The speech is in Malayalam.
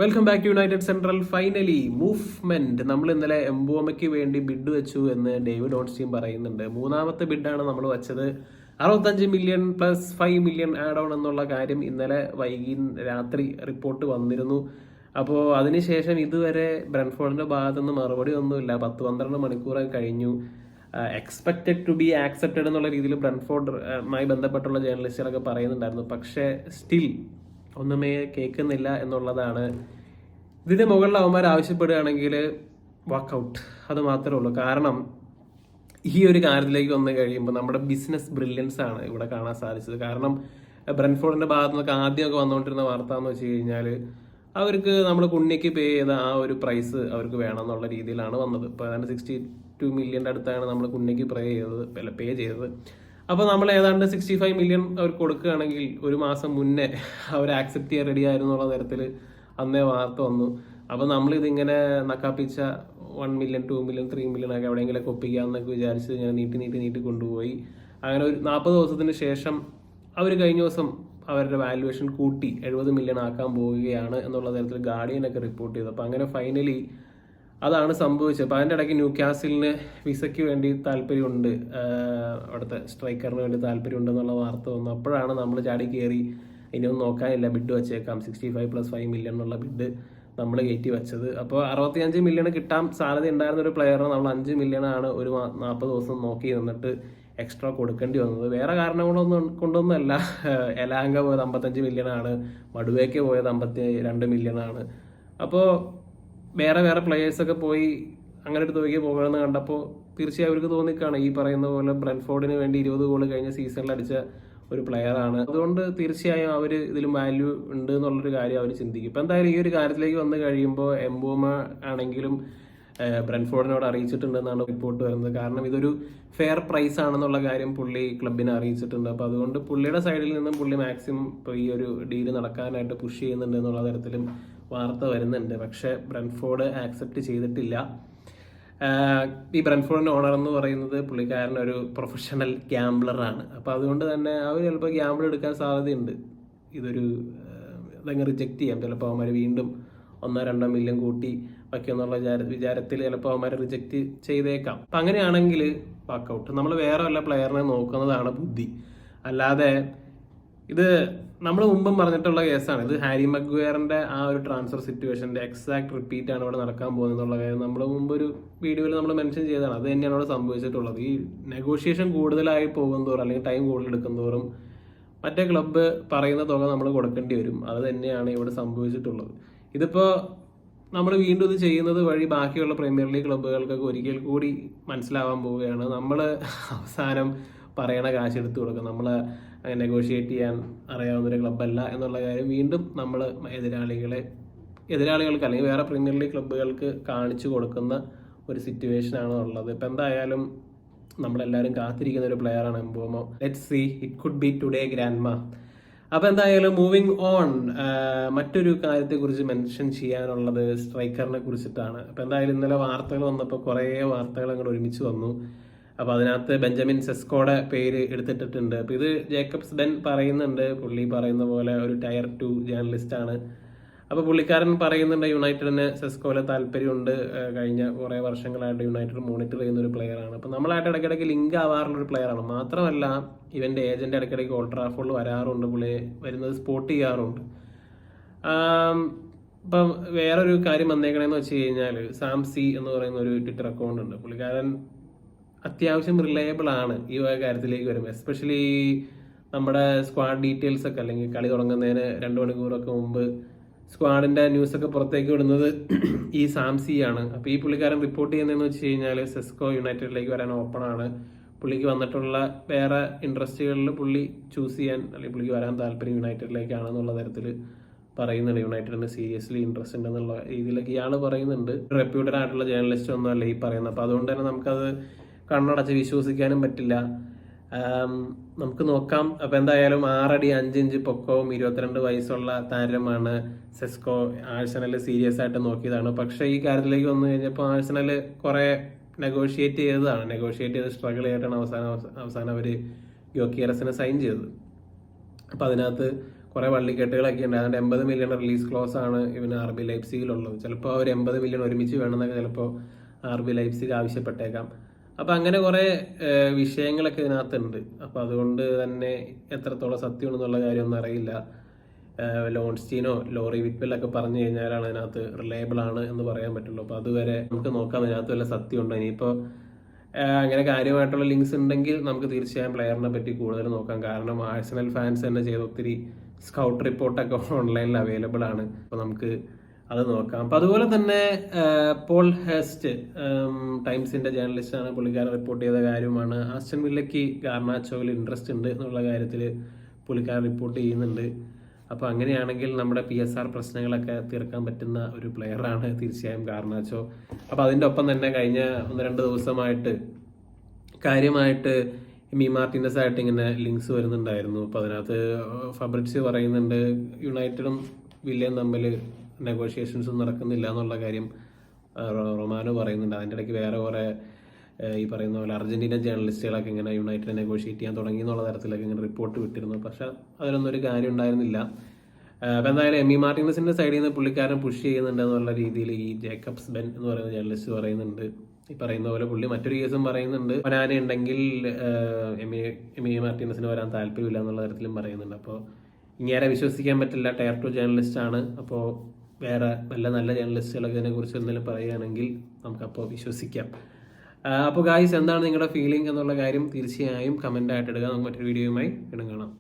Welcome back to United Central. Finally movement. നമ്മൾ ഇന്നലെ എംബോമയ്ക്ക് വേണ്ടി ബിഡ് വെച്ചു എന്ന് ഡേവിഡ് ഓൺസ്റ്റീൻ പറയുന്നുണ്ട്. മൂന്നാമത്തെ ബിഡാണ് നമ്മൾ വെച്ചത്. 65 million plus 5 million add on എന്നുള്ള കാര്യം ഇന്നലെ രാത്രി റിപ്പോർട്ട് വന്നിരുന്നു. അപ്പോൾ അതിനുശേഷം ഇതുവരെ ബ്രെൻഫോർഡിന്റെ ഭാഗത്തുനിന്ന് മറുപടി ഒന്നുമില്ല. 10-12 മണിക്കൂറായി കഴിഞ്ഞു. എക്സ്പെക്റ്റഡ് ടു ബി ആക്സെപ്റ്റഡ് എന്നുള്ള രീതിയിൽ ബ്രെൻഫോർഡുമായി ബന്ധപ്പെട്ടുള്ള ജേർണലിസ്റ്റുകളൊക്കെ പറയുന്നുണ്ടായിരുന്നു. പക്ഷേ സ്റ്റിൽ ഒന്നുമേ കേൾക്കുന്നില്ല എന്നുള്ളതാണ്. ഇതിന്റെ മുകളിൽ അവന്മാർ ആവശ്യപ്പെടുകയാണെങ്കിൽ വാക്കൗട്ട്, അത് മാത്രമേ ഉള്ളൂ. കാരണം ഈ ഒരു കാര്യത്തിലേക്ക് വന്നു കഴിയുമ്പോൾ നമ്മുടെ ബിസിനസ് ബ്രില്യൻസ് ആണ് ഇവിടെ കാണാൻ സാധിച്ചത്. കാരണം ബ്രെൻഫോർഡിന്റെ ഭാഗത്തു നിന്നൊക്കെ ആദ്യമൊക്കെ വന്നുകൊണ്ടിരുന്ന വാർത്ത എന്ന് വെച്ച് കഴിഞ്ഞാൽ അവർക്ക് നമ്മൾ കുണ്ണിക്ക് പേ ചെയ്ത ആ ഒരു പ്രൈസ് അവർക്ക് വേണം എന്നുള്ള രീതിയിലാണ് വന്നത്. ഇപ്പോൾ ഏതാണ്ട് 62 മില്യൻ്റെ അടുത്താണ് നമ്മൾ കുണ്ണിക്ക് പേ ചെയ്തത്. അപ്പോൾ നമ്മൾ ഏതാണ്ട് 65 മില്യൺ അവർക്ക് കൊടുക്കുകയാണെങ്കിൽ ഒരു മാസം മുന്നേ അവർ ആക്സെപ്റ്റ് ചെയ്യാൻ റെഡി ആയിരുന്നു എന്നുള്ള തരത്തിൽ അന്നേ വാർത്ത വന്നു. അപ്പോൾ നമ്മളിതിങ്ങനെ നക്കാപ്പിച്ച 1 മില്യൺ 2 മില്യൺ 3 മില്യൺ ഒക്കെ എവിടെയെങ്കിലൊക്കെ ഒപ്പിക്കാമെന്നൊക്കെ വിചാരിച്ച് ഇങ്ങനെ നീട്ടി കൊണ്ടുപോയി. അങ്ങനെ ഒരു 40 ദിവസത്തിന് ശേഷം അവർ കഴിഞ്ഞ ദിവസം അവരുടെ വാല്യുവേഷൻ കൂട്ടി 70 മില്യൺ ആക്കാൻ പോവുകയാണ് എന്നുള്ള തരത്തിൽ ഗാർഡിയനൊക്കെ റിപ്പോർട്ട് ചെയ്തു. അപ്പോൾ അങ്ങനെ ഫൈനലി അതാണ് സംഭവിച്ചത്. അപ്പോൾ അതിൻ്റെ ഇടയ്ക്ക് ന്യൂ കാസിലിന് വിസയ്ക്ക് വേണ്ടി താല്പര്യമുണ്ട്, അവിടുത്തെ സ്ട്രൈക്കറിന് വേണ്ടി താല്പര്യമുണ്ട് എന്നുള്ള വാർത്ത വന്നു. അപ്പോഴാണ് നമ്മൾ ചാടി കയറി ഇനിയൊന്നും നോക്കാനില്ല, ബിഡ് വെച്ചേക്കാം 65 പ്ലസ് 5 മില്യൺ എന്നുള്ള ബിഡ് നമ്മൾ കയറ്റി വെച്ചത്. അപ്പോൾ 65 മില്യൺ കിട്ടാൻ സാധ്യത ഉണ്ടായിരുന്ന ഒരു പ്ലെയറിന് നമ്മൾ 5 മില്യണാണ് ഒരു 40 ദിവസം നോക്കി നിന്നിട്ട് എക്സ്ട്രാ കൊടുക്കേണ്ടി വന്നത്. വേറെ കൊണ്ടൊന്നുമല്ല. എലാങ്ക പോയത് 55 മില്യണാണ്, മടുവേക്ക് പോയത് 52 മില്യണാണ്. അപ്പോൾ വേറെ പ്ലെയേഴ്സൊക്കെ പോയി അങ്ങനെ ഒരു തുകയ്ക്ക് പോകണമെന്ന് കണ്ടപ്പോൾ തീർച്ചയായും അവർക്ക് തോന്നിക്കാണ് ഈ പറയുന്ന പോലെ ബ്രെൻഫോർഡിന് വേണ്ടി 20 ഗോൾ കഴിഞ്ഞ സീസണിൽ അടിച്ച ഒരു പ്ലെയറാണ്. അതുകൊണ്ട് തീർച്ചയായും അവർ ഇതിലും വാല്യൂ ഉണ്ട് എന്നുള്ളൊരു കാര്യം അവർ ചിന്തിക്കും. ഇപ്പം എന്തായാലും ഈ ഒരു കാര്യത്തിലേക്ക് വന്നു കഴിയുമ്പോൾ എംബോമ ആണെങ്കിലും ബ്രെൻഫോർഡിനോട് അറിയിച്ചിട്ടുണ്ടെന്നാണ് റിപ്പോർട്ട് വരുന്നത്. കാരണം ഇതൊരു ഫെയർ പ്രൈസ് ആണെന്നുള്ള കാര്യം പുള്ളി ക്ലബിനെ അറിയിച്ചിട്ടുണ്ട്. അപ്പോൾ അതുകൊണ്ട് പുള്ളിയുടെ സൈഡിൽ നിന്നും പുള്ളി മാക്സിമം ഇപ്പോൾ ഈ ഒരു ഡീല് നടക്കാനായിട്ട് പുഷ് ചെയ്യുന്നുണ്ട് എന്നുള്ള തരത്തിലും വാർത്ത വരുന്നുണ്ട്. പക്ഷേ ബ്രെൻഫോർഡ് ആക്സെപ്റ്റ് ചെയ്തിട്ടില്ല. ഈ ബ്രെൻഫോർഡിന്റെ ഓണർ എന്ന് പറയുന്നത് പുള്ളിക്കാരൻ ഒരു പ്രൊഫഷണൽ ഗ്യാംബ്ലറാണ്. അപ്പോൾ അതുകൊണ്ട് തന്നെ അവർ ചിലപ്പോൾ ഗ്യാമ്പിൾ എടുക്കാൻ സാധ്യതയുണ്ട്. അതങ്ങ് റിജക്റ്റ് ചെയ്യാം. ചിലപ്പോൾ അവന്മാർ വീണ്ടും 1-2 മില്യൺ കൂട്ടി വയ്ക്കുമെന്നുള്ള വിചാരത്തിൽ ചിലപ്പോൾ അവന്മാർ റിജക്റ്റ് ചെയ്തേക്കാം. അപ്പം അങ്ങനെയാണെങ്കിൽ വാക്കൗട്ട്. നമ്മൾ വേറെ വല്ല പ്ലെയറിനെ നോക്കുന്നതാണ് ബുദ്ധി. അല്ലാതെ ഇത് നമ്മൾ മുമ്പും പറഞ്ഞിട്ടുള്ള കേസാണ്. ഇത് ഹാരി മഗ്വയറിന്റെ ആ ഒരു ട്രാൻസ്ഫർ സിറ്റുവേഷന്റെ എക്സാക്ട് റിപ്പീറ്റ് ആണ് ഇവിടെ നടക്കാൻ പോകുന്നത് എന്നുള്ള കാര്യം നമ്മൾ മുമ്പ് ഒരു വീഡിയോയിൽ നമ്മൾ മെൻഷൻ ചെയ്തതാണ്. അത് തന്നെയാണ് ഇവിടെ സംഭവിച്ചിട്ടുള്ളത്. ഈ നെഗോഷിയേഷൻ കൂടുതലായി പോകുന്നതോറും അല്ലെങ്കിൽ ടൈം കൂടുതൽ എടുക്കുന്നതോറും മറ്റേ ക്ലബ്ബ് പറയുന്ന തുക നമ്മൾ കൊടുക്കേണ്ടി വരും. അത് തന്നെയാണ് ഇവിടെ സംഭവിച്ചിട്ടുള്ളത്. ഇതിപ്പോൾ നമ്മൾ വീണ്ടും ഇത് ചെയ്യുന്നത് വഴി ബാക്കിയുള്ള പ്രീമിയർ ലീഗ് ക്ലബ്ബുകൾക്കൊക്കെ ഒരിക്കൽ കൂടി മനസ്സിലാവാൻ പോവുകയാണ് നമ്മൾ അവസാനം പറയണ കാശ് എടുത്തു കൊടുക്കുക, നമ്മൾ നെഗോഷിയേറ്റ് ചെയ്യാൻ അറിയാവുന്നൊരു ക്ലബ്ബല്ല എന്നുള്ള കാര്യം വീണ്ടും നമ്മൾ എതിരാളികൾക്ക് അല്ലെങ്കിൽ വേറെ പ്രീമിയർ ലീഗ് ക്ലബ്ബുകൾക്ക് കാണിച്ചു കൊടുക്കുന്ന ഒരു സിറ്റുവേഷനാണ് ഉള്ളത്. ഇപ്പം എന്തായാലും നമ്മളെല്ലാവരും കാത്തിരിക്കുന്ന ഒരു പ്ലെയറാണ് Mbeumo. Let's see, it could be today grandma. അപ്പോൾ എന്തായാലും മൂവിങ് ഓൺ, മറ്റൊരു കാര്യത്തെക്കുറിച്ച് മെൻഷൻ ചെയ്യാനുള്ളത് സ്ട്രൈക്കറിനെ കുറിച്ചിട്ടാണ്. അപ്പോൾ എന്തായാലും ഇന്നലെ വാർത്തകൾ വന്നപ്പോൾ കുറേ വാർത്തകൾ അങ്ങോട്ട് ഒരുമിച്ച് വന്നു. അപ്പോൾ അതിനകത്ത് ബെഞ്ചമിൻ സെസ്കോയുടെ പേര് എടുത്തിട്ടിട്ടുണ്ട്. അപ്പോൾ ഇത് ജേക്കബ്സ് ബെൻ പറയുന്നുണ്ട്. പുള്ളി പറയുന്ന പോലെ ഒരു ടയർ 2 ജേർണലിസ്റ്റാണ്. അപ്പോൾ പുള്ളിക്കാരൻ പറയുന്നുണ്ട് യുണൈറ്റഡിന് സെസ്കോയിലെ താല്പര്യമുണ്ട്. കഴിഞ്ഞ കുറേ വർഷങ്ങളായിട്ട് യുണൈറ്റഡ് മോണിറ്റർ ചെയ്യുന്ന ഒരു പ്ലെയറാണ്. അപ്പോൾ നമ്മളായിട്ട് ഇടയ്ക്കിടയ്ക്ക് ലിങ്ക് ആവാറുള്ള ഒരു പ്ലെയറാണ്. മാത്രമല്ല ഇവൻ്റെ ഏജന്റ് ഇടയ്ക്കിടയ്ക്ക് ഓൾഡ് ട്രാഫോർഡിൽ വരാറുണ്ട്, പുള്ളി വരുന്നത് സ്പോട്ട് ചെയ്യാറുണ്ട്. ഇപ്പം വേറൊരു കാര്യം വന്നേക്കണേന്ന് വെച്ച് കഴിഞ്ഞാൽ സാംസി എന്ന് പറയുന്ന ഒരു ട്വിറ്റർ അക്കൗണ്ട് ഉണ്ട്. പുള്ളിക്കാരൻ അത്യാവശ്യം റിലയബിൾ ആണ് ഈ കാര്യത്തിലേക്ക് വരുമ്പോൾ. എസ്പെഷ്യലി നമ്മുടെ സ്ക്വാഡ് ഡീറ്റെയിൽസ് ഒക്കെ അല്ലെങ്കിൽ കളി തുടങ്ങുന്നതിന് 2 മണിക്കൂറൊക്കെ മുമ്പ് സ്ക്വാഡിന്റെ ന്യൂസൊക്കെ പുറത്തേക്ക് വിടുന്നത് ഈ സാംസിയാണ്. അപ്പോൾ ഈ പുള്ളിക്കാരൻ റിപ്പോർട്ട് ചെയ്യുന്നതെന്ന് വെച്ച് കഴിഞ്ഞാൽ സെസ്കോ യുണൈറ്റഡിലേക്ക് വരാൻ ഓപ്പൺ ആണ്. പുള്ളിക്ക് വന്നിട്ടുള്ള വേറെ ഇൻട്രസ്റ്റുകളിൽ പുള്ളി ചൂസ് ചെയ്യാൻ അല്ലെങ്കിൽ പുള്ളിക്ക് വരാൻ താല്പര്യം യുണൈറ്റഡിലേക്കാണെന്നുള്ള തരത്തിൽ പറയുന്നുണ്ട്. യുണൈറ്റഡിന് സീരിയസ്ലി ഇൻട്രസ്റ്റ് ഉണ്ടെന്നുള്ള രീതിയിലൊക്കെ ഇയാൾ പറയുന്നുണ്ട്. റെപ്യൂട്ടഡ് ആയിട്ടുള്ള ജേർണലിസ്റ്റ് ഒന്നും അല്ല ഈ പറയുന്നത്. അപ്പോൾ അതുകൊണ്ട് തന്നെ നമുക്കത് കണ്ണടച്ച് വിശ്വസിക്കാനും പറ്റില്ല. നമുക്ക് നോക്കാം. അപ്പോൾ എന്തായാലും 6 അടി 5 ഇഞ്ച് പൊക്കവും 22 വയസ്സുള്ള താരമാണ് സെസ്കോ. ആഴ്സണൽ സീരിയസ് ആയിട്ട് നോക്കിയതാണ്. പക്ഷേ ഈ കാര്യത്തിലേക്ക് വന്നു കഴിഞ്ഞപ്പോൾ ആഴ്സണൽ കുറേ നെഗോഷിയേറ്റ് ചെയ്ത് സ്ട്രഗിൾ ചെയ്തിട്ടാണ് അവസാനം അവർ ഗ്യോക്കിയറസിനെ സൈൻ ചെയ്തത്. അപ്പോൾ അതിനകത്ത് കുറേ വള്ളിക്കെട്ടുകളൊക്കെ ഉണ്ട്. അതുകൊണ്ട് 80 മില്യൺ റിലീസ് ക്ലോസ് ആണ് ഇവന് RB ലൈപ്സിഗിലുള്ളത്. ചിലപ്പോൾ ഒരു 80 മില്യൺ ഒരുമിച്ച് വേണമെന്നൊക്കെ ചിലപ്പോൾ RB ലൈപ്സിഗ് ആവശ്യപ്പെട്ടേക്കാം. അപ്പം അങ്ങനെ കുറേ വിഷയങ്ങളൊക്കെ ഇതിനകത്തുണ്ട്. അപ്പോൾ അതുകൊണ്ട് തന്നെ എത്രത്തോളം സത്യമാണെന്നുള്ള കാര്യമൊന്നും അറിയില്ല. ലോൺസ്റ്റീനോ ലോറി വിറ്റ്വെല്ലൊക്കെ പറഞ്ഞു കഴിഞ്ഞാലാണ് അതിനകത്ത് റിലയബിൾ ആണ് എന്ന് പറയാൻ പറ്റുള്ളൂ. അപ്പോൾ അതുവരെ നമുക്ക് നോക്കാം അതിനകത്ത് വല്ല സത്യമുണ്ടോ. ഇനിയിപ്പോൾ അങ്ങനെ കാര്യമായിട്ടുള്ള ലിങ്ക്സ് ഉണ്ടെങ്കിൽ നമുക്ക് തീർച്ചയായും പ്ലെയറിനെ പറ്റി കൂടുതൽ നോക്കാം. കാരണം ആഴ്സണൽ ഫാൻസ് തന്നെ ചെയ്ത ഒത്തിരി സ്കൗട്ട് റിപ്പോർട്ടൊക്കെ ഓൺലൈനിൽ അവൈലബിൾ ആണ്. അപ്പോൾ നമുക്ക് അത് നോക്കാം. അപ്പം അതുപോലെ തന്നെ പോൾ ഹെസ്റ്റ് ടൈംസിന്റെ ജേർണലിസ്റ്റാണ്, പുള്ളിക്കാരൻ റിപ്പോർട്ട് ചെയ്ത കാര്യമാണ് ആസ്റ്റൺ വില്ലയ്ക്ക് ഗാർനാച്ചോയിൽ ഇൻട്രസ്റ്റ് ഉണ്ട് എന്നുള്ള കാര്യത്തിൽ പുള്ളിക്കാരൻ റിപ്പോർട്ട് ചെയ്യുന്നുണ്ട്. അപ്പോൾ അങ്ങനെയാണെങ്കിൽ നമ്മുടെ PSR പ്രശ്നങ്ങളൊക്കെ തീർക്കാൻ പറ്റുന്ന ഒരു പ്ലെയറാണ് തീർച്ചയായും ഗാർനാച്ചോ. അപ്പോൾ അതിൻ്റെ ഒപ്പം തന്നെ കഴിഞ്ഞ 1-2 ദിവസമായിട്ട് കാര്യമായിട്ട് മാർട്ടിനസ് ആയിട്ട് ഇങ്ങനെ ലിങ്ക്സ് വരുന്നുണ്ടായിരുന്നു. അപ്പോൾ അതിനകത്ത് ഫബ്രിറ്റ്സ് പറയുന്നുണ്ട് യുണൈറ്റഡും വില്ലയും തമ്മിൽ നെഗോഷിയേഷൻസ് നടക്കുന്നില്ല എന്നുള്ള കാര്യം റൊമാനോ പറയുന്നുണ്ട്. അതിൻ്റെ ഇടയ്ക്ക് വേറെ കുറേ ഈ പറയുന്ന പോലെ അർജന്റീന ജേർണലിസ്റ്റുകളൊക്കെ ഇങ്ങനെ യുണൈറ്റഡ് നെഗോഷിയേറ്റ് ചെയ്യാൻ തുടങ്ങി എന്നുള്ള തരത്തിലൊക്കെ ഇങ്ങനെ റിപ്പോർട്ട് വിട്ടിരുന്നു. പക്ഷെ അതിലൊന്നും ഒരു കാര്യം ഉണ്ടായിരുന്നില്ല. അപ്പോൾ എന്തായാലും മാർട്ടിനസിന്റെ സൈഡിൽ നിന്ന് പുള്ളിക്കാരൻ പുഷ് ചെയ്യുന്നുണ്ട് എന്നുള്ള രീതിയിൽ ഈ ജേക്കബ്സ് ബെൻ എന്ന് പറയുന്ന ജേർണലിസ്റ്റ് പറയുന്നുണ്ട്. ഈ പറയുന്ന പോലെ പുള്ളി മറ്റൊരു കേസും പറയുന്നുണ്ട്, വരാനുണ്ടെങ്കിൽ മാർട്ടിനസിന് വരാൻ താല്പര്യമില്ല എന്നുള്ള തരത്തിലും പറയുന്നുണ്ട്. അപ്പോൾ ഇങ്ങനെ വിശ്വസിക്കാൻ പറ്റില്ല, ടയർ 2 ജേർണലിസ്റ്റ് ആണ്. അപ്പോൾ വേറെ നല്ല ജേർണലിസ്റ്റുകളൊക്കെ ഇതിനെക്കുറിച്ച് എന്തെങ്കിലും പറയുകയാണെങ്കിൽ നമുക്കപ്പോൾ വിശ്വസിക്കാം. അപ്പോൾ ഗായ്സ്, എന്താണ് നിങ്ങളുടെ ഫീലിംഗ് എന്നുള്ള കാര്യം തീർച്ചയായും കമൻ്റ് ആയിട്ട് ഇടുക. നമുക്ക് മറ്റൊരു വീഡിയോയുമായി വീണ്ടും കാണാം.